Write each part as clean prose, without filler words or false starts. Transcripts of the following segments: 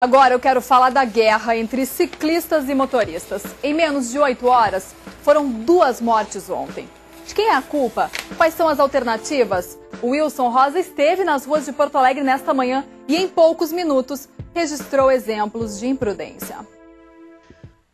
Agora eu quero falar da guerra entre ciclistas e motoristas. Em menos de 8 horas, foram 2 mortes ontem. De quem é a culpa? Quais são as alternativas? O Wilson Rosa esteve nas ruas de Porto Alegre nesta manhã e em poucos minutos registrou exemplos de imprudência.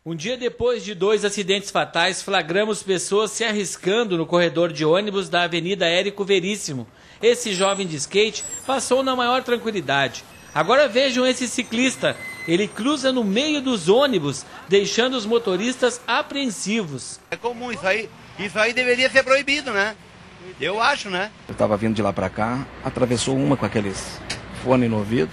Um dia depois de 2 acidentes fatais, flagramos pessoas se arriscando no corredor de ônibus da Avenida Érico Veríssimo. Esse jovem de skate passou na maior tranquilidade. Agora vejam esse ciclista. Ele cruza no meio dos ônibus, deixando os motoristas apreensivos. É comum isso aí deveria ser proibido, né? Eu acho, né? Eu estava vindo de lá para cá, atravessou uma com aqueles fone no ouvido,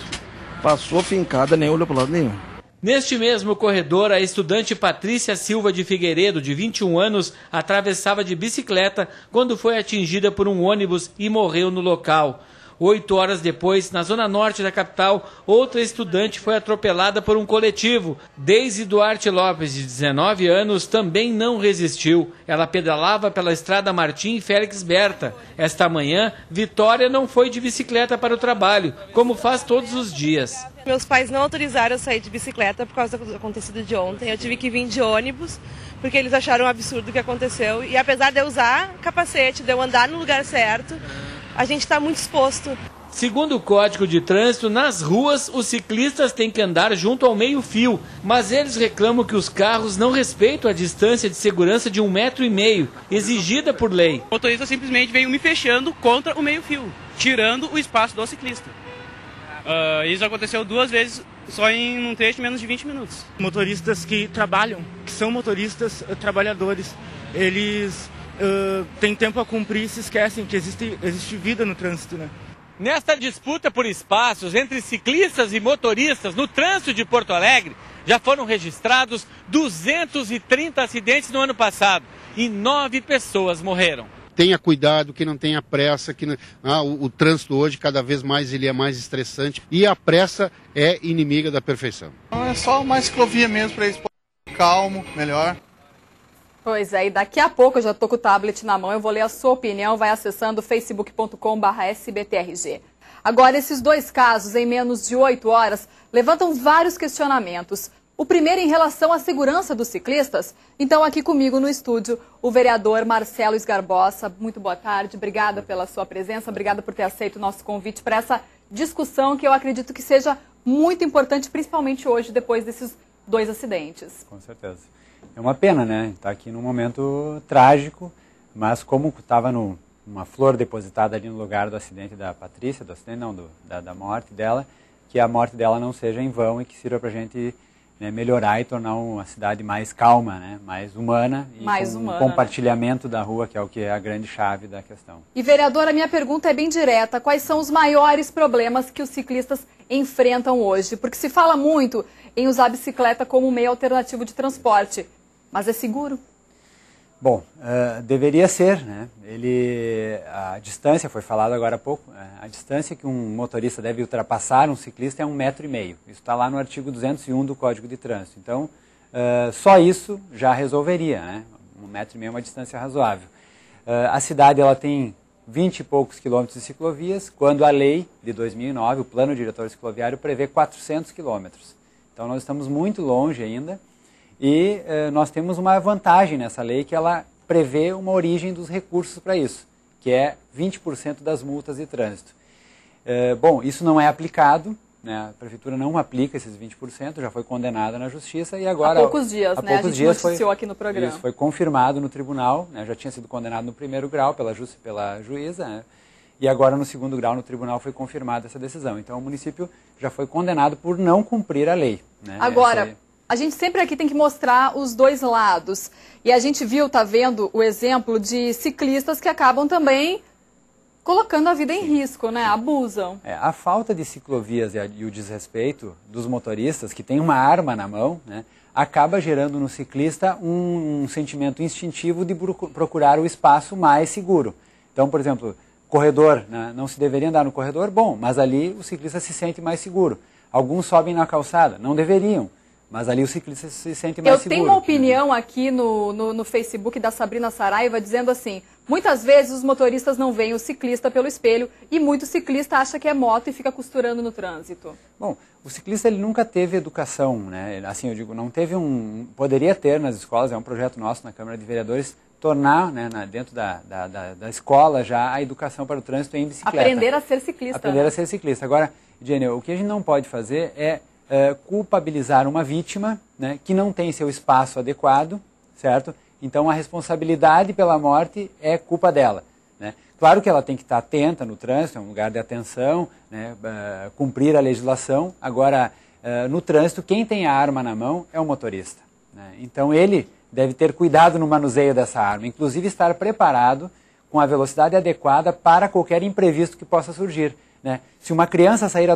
passou fincada, nem olhou para o lado nenhum. Neste mesmo corredor, a estudante Patrícia Silva de Figueiredo, de 21 anos, atravessava de bicicleta quando foi atingida por um ônibus e morreu no local. 8 horas depois, na zona norte da capital, outra estudante foi atropelada por um coletivo. Deise Duarte Lopes, de 19 anos, também não resistiu. Ela pedalava pela estrada Martim Félix Berta. Esta manhã, Vitória não foi de bicicleta para o trabalho, como faz todos os dias. Meus pais não autorizaram eu sair de bicicleta por causa do acontecido de ontem. Eu tive que vir de ônibus, porque eles acharam um absurdo o que aconteceu. E apesar de eu usar capacete, de eu andar no lugar certo, a gente está muito exposto. Segundo o Código de Trânsito, nas ruas os ciclistas têm que andar junto ao meio-fio, mas eles reclamam que os carros não respeitam a distância de segurança de 1,5 metro, exigida por lei. O motorista simplesmente veio me fechando contra o meio-fio, tirando o espaço do ciclista. Isso aconteceu 2 vezes só em um trecho de menos de 20 minutos. Motoristas que trabalham, que são motoristas trabalhadores, eles têm tempo a cumprir e se esquecem que existe vida no trânsito, né? Nesta disputa por espaços entre ciclistas e motoristas no trânsito de Porto Alegre, já foram registrados 230 acidentes no ano passado e 9 pessoas morreram. Tenha cuidado, que não tenha pressa, o trânsito hoje cada vez mais ele é mais estressante e a pressa é inimiga da perfeição. É só mais ciclovia mesmo para eles calmo, melhor. Pois é, e daqui a pouco eu já estou com o tablet na mão, eu vou ler a sua opinião, vai acessando facebook.com/sbtrg. Agora, esses 2 casos, em menos de 8 horas, levantam vários questionamentos. O primeiro em relação à segurança dos ciclistas. Então, aqui comigo no estúdio, o vereador Marcelo Esgarbosa. Muito boa tarde, obrigada pela sua presença, obrigada por ter aceito o nosso convite para essa discussão que eu acredito que seja muito importante, principalmente hoje, depois desses 2 acidentes. Com certeza. É uma pena, né? Está aqui num momento trágico, mas como estava uma flor depositada ali no lugar do acidente da Patrícia, da morte dela, que a morte dela não seja em vão e que sirva para a gente, né, melhorar e tornar uma cidade mais calma, né, mais humana e um compartilhamento, né, da rua, que é a grande chave da questão. E, vereadora, a minha pergunta é bem direta. Quais são os maiores problemas que os ciclistas enfrentam hoje? Porque se fala muito em usar a bicicleta como meio alternativo de transporte, mas é seguro? Bom, deveria ser, né? A distância, foi falado agora há pouco, a distância que um motorista deve ultrapassar um ciclista é 1,5 metro. Isso está lá no artigo 201 do Código de Trânsito. Então, só isso já resolveria, né? 1,5 metro é uma distância razoável. A cidade ela tem 20 e poucos quilômetros de ciclovias, quando a lei de 2009, o Plano Diretor Cicloviário, prevê 400 quilômetros. Então, nós estamos muito longe ainda. E nós temos uma vantagem nessa lei, que ela prevê uma origem dos recursos para isso, que é 20% das multas de trânsito. Bom, isso não é aplicado, né? A Prefeitura não aplica esses 20%, já foi condenada na Justiça e agora... Há poucos dias, né? A gente noticiou aqui no programa. Isso foi confirmado no tribunal, né? Já tinha sido condenado no 1º grau pela juíza, né? E agora no 2º grau no tribunal foi confirmada essa decisão. Então o município já foi condenado por não cumprir a lei, né? Agora... A gente sempre aqui tem que mostrar os 2 lados. E a gente tá vendo o exemplo de ciclistas que acabam também colocando a vida em risco, né? Abusam. A falta de ciclovias e o desrespeito dos motoristas, que têm uma arma na mão, né, acaba gerando no ciclista um sentimento instintivo de procurar o espaço mais seguro. Então, por exemplo, corredor, né, não se deveria andar no corredor, bom, mas ali o ciclista se sente mais seguro. Alguns sobem na calçada, não deveriam. Mas ali o ciclista se sente mais seguro. Eu tenho uma opinião aqui no Facebook da Sabrina Saraiva dizendo assim, Muitas vezes os motoristas não veem o ciclista pelo espelho e muito ciclista acha que é moto e fica costurando no trânsito. Bom, o ciclista ele nunca teve educação, né? Assim eu digo, não teve poderia ter nas escolas, é um projeto nosso na Câmara de Vereadores, tornar, né, dentro da escola já a educação para o trânsito em bicicleta. Aprender a ser ciclista. Aprender a ser ciclista. Agora, Jenny, o que a gente não pode fazer é culpabilizar uma vítima, né, que não tem seu espaço adequado, certo? Então a responsabilidade pela morte é culpa dela, né? Claro que ela tem que estar atenta no trânsito, é um lugar de atenção, né, cumprir a legislação. Agora, no trânsito, quem tem a arma na mão é o motorista, né? Então ele deve ter cuidado no manuseio dessa arma, inclusive estar preparado com a velocidade adequada para qualquer imprevisto que possa surgir, né? Se uma criança sair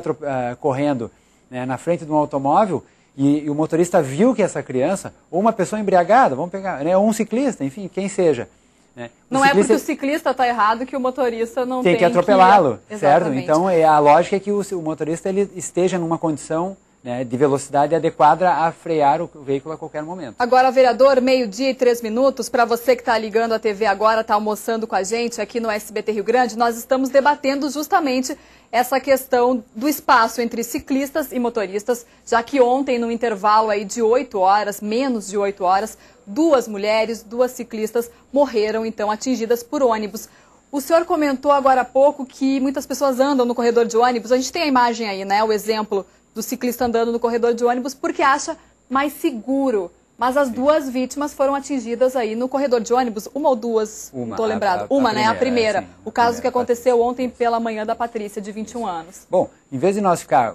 correndo, né, na frente de um automóvel e o motorista viu que essa criança, ou uma pessoa embriagada, vamos pegar, né, ou um ciclista, enfim, quem seja. Né, não é porque o ciclista está errado que o motorista não tem que atropelá-lo, certo? Então a lógica é que o motorista ele esteja numa condição, né, de velocidade adequada a frear o veículo a qualquer momento. Agora, vereador, 12:03, para você que está ligando a TV agora, está almoçando com a gente aqui no SBT Rio Grande, nós estamos debatendo justamente essa questão do espaço entre ciclistas e motoristas, já que ontem, no intervalo aí de 8 horas, menos de 8 horas, 2 mulheres, 2 ciclistas morreram, então, atingidas por ônibus. O senhor comentou agora há pouco que muitas pessoas andam no corredor de ônibus, a gente tem a imagem aí, né, o exemplo do ciclista andando no corredor de ônibus porque acha mais seguro. Mas as 2 vítimas foram atingidas aí no corredor de ônibus, uma ou 2, não estou lembrado. A primeira. O caso que aconteceu ontem pela manhã da Patrícia, de 21 anos. Bom, em vez de nós ficar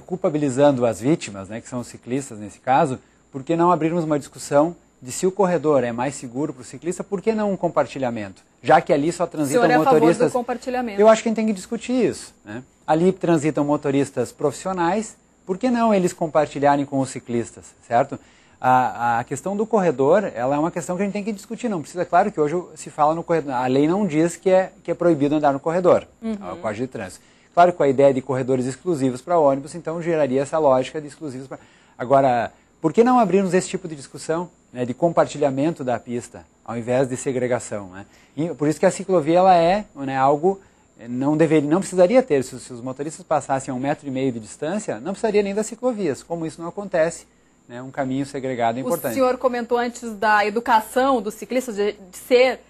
culpabilizando as vítimas, né, que são os ciclistas nesse caso, por que não abrirmos uma discussão de se o corredor é mais seguro para o ciclista, por que não um compartilhamento? Já que ali só transitam motoristas... O senhor é a favor do compartilhamento? Eu acho que a gente tem que discutir isso, né? Ali transitam motoristas profissionais, por que não eles compartilharem com os ciclistas, certo? A questão do corredor, ela é uma questão que a gente tem que discutir, não precisa, claro que hoje se fala no corredor, a lei não diz que é proibido andar no corredor, o Código de Trânsito. Claro que com a ideia de corredores exclusivos para ônibus, então geraria essa lógica de exclusivos para... Agora, por que não abrirmos esse tipo de discussão, né, de compartilhamento da pista, ao invés de segregação, né? E por isso que a ciclovia, ela é, né, algo... Não precisaria ter, se os motoristas passassem a 1,5 metro de distância, não precisaria nem das ciclovias, como isso não acontece, né, um caminho segregado é importante. O senhor comentou antes da educação dos ciclistas,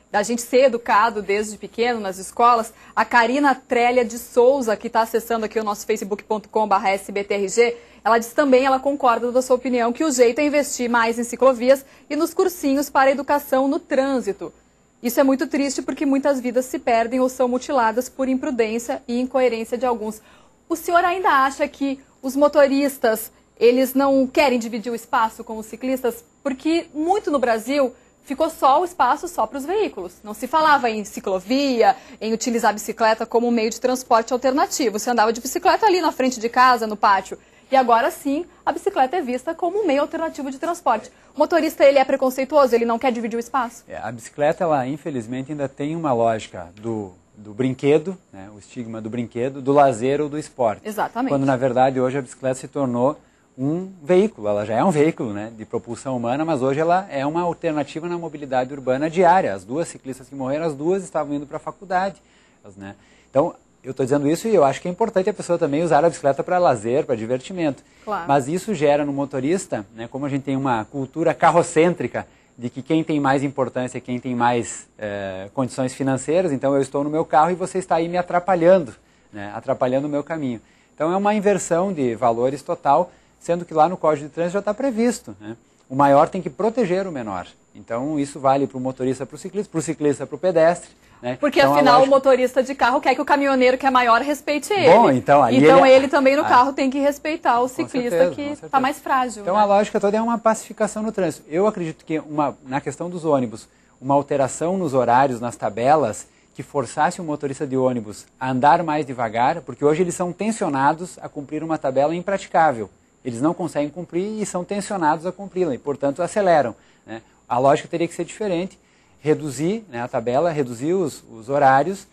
da gente ser educado desde pequeno nas escolas. A Karina Trélia de Souza, que está acessando aqui o nosso facebook.com/sbtrg, ela diz também, ela concorda da sua opinião, que o jeito é investir mais em ciclovias e nos cursinhos para a educação no trânsito. Isso é muito triste porque muitas vidas se perdem ou são mutiladas por imprudência e incoerência de alguns. O senhor ainda acha que os motoristas, eles não querem dividir o espaço com os ciclistas? Porque muito no Brasil ficou só o espaço só para os veículos. Não se falava em ciclovia, em utilizar a bicicleta como um meio de transporte alternativo. Você andava de bicicleta ali na frente de casa, no pátio. E agora sim, a bicicleta é vista como um meio alternativo de transporte. O motorista, ele é preconceituoso, ele não quer dividir o espaço? A bicicleta, ela infelizmente ainda tem uma lógica do brinquedo, né, o estigma do brinquedo, do lazer ou do esporte. Exatamente. Quando na verdade hoje a bicicleta se tornou um veículo, ela já é um veículo, né, de propulsão humana, mas hoje ela é uma alternativa na mobilidade urbana diária. As 2 ciclistas que morreram, as 2 estavam indo para a faculdade, né? Então, eu estou dizendo isso e eu acho que é importante a pessoa também usar a bicicleta para lazer, para divertimento. Claro. Mas isso gera no motorista, né, como a gente tem uma cultura carrocêntrica, de que quem tem mais importância é quem tem mais condições financeiras, então eu estou no meu carro e você está aí me atrapalhando, né, atrapalhando o meu caminho. Então é uma inversão de valores total, sendo que lá no Código de Trânsito já está previsto, né? O maior tem que proteger o menor. Então isso vale para o motorista, para o ciclista, para o pedestre. Né? Porque então, afinal o motorista de carro quer que o caminhoneiro que é maior respeite ele. Bom, então ele também no carro tem que respeitar o ciclista que está mais frágil. Então né? a lógica toda é uma pacificação no trânsito. Eu acredito que na questão dos ônibus, uma alteração nos horários, nas tabelas, que forçasse o motorista de ônibus a andar mais devagar, porque hoje eles são tensionados a cumprir uma tabela impraticável. Eles não conseguem cumprir e são tensionados a cumpri-la e, portanto, aceleram, né? A lógica teria que ser diferente, reduzir, né, a tabela, reduzir os horários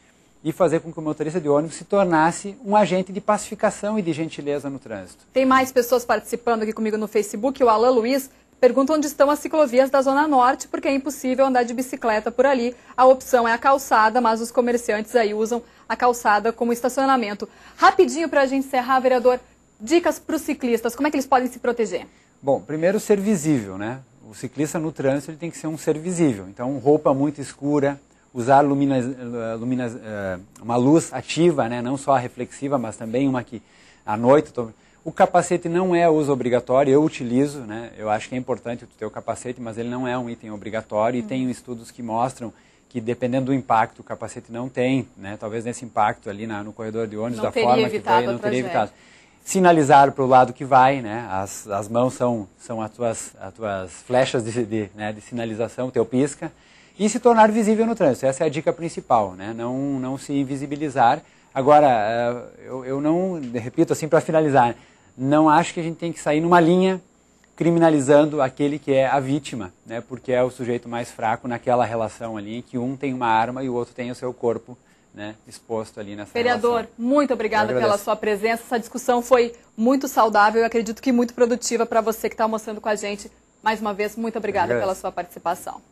e fazer com que o motorista de ônibus se tornasse um agente de pacificação e de gentileza no trânsito. Tem mais pessoas participando aqui comigo no Facebook. O Alan Luiz perguntam onde estão as ciclovias da Zona Norte, porque é impossível andar de bicicleta por ali. A opção é a calçada, mas os comerciantes aí usam a calçada como estacionamento. Rapidinho para a gente encerrar, vereador, dicas para os ciclistas, como é que eles podem se proteger? Bom, primeiro ser visível, né? O ciclista no trânsito ele tem que ser um ser visível, então roupa muito escura, usar uma luz ativa, né? Não só a reflexiva, mas também uma que à noite... O capacete não é uso obrigatório, eu utilizo, né? Eu acho que é importante ter o capacete, mas ele não é um item obrigatório e tem estudos que mostram que dependendo do impacto, o capacete não tem, né? Talvez nesse impacto ali no corredor de ônibus, da forma que foi, não teria evitado. Sinalizar para o lado que vai, né? As mãos são as tuas flechas de sinalização, o teu pisca, e se tornar visível no trânsito. Essa é a dica principal, né? Não se invisibilizar. Agora, eu não, repito assim para finalizar, não acho que a gente tem que sair numa linha criminalizando aquele que é a vítima, né? Porque é o sujeito mais fraco naquela relação ali, em que um tem uma arma e o outro tem o seu corpo, né, exposto ali nessa Vereador, relação. muito obrigada pela sua presença. Essa discussão foi muito saudável e acredito que muito produtiva para você que está almoçando com a gente. Mais uma vez, muito obrigada pela sua participação.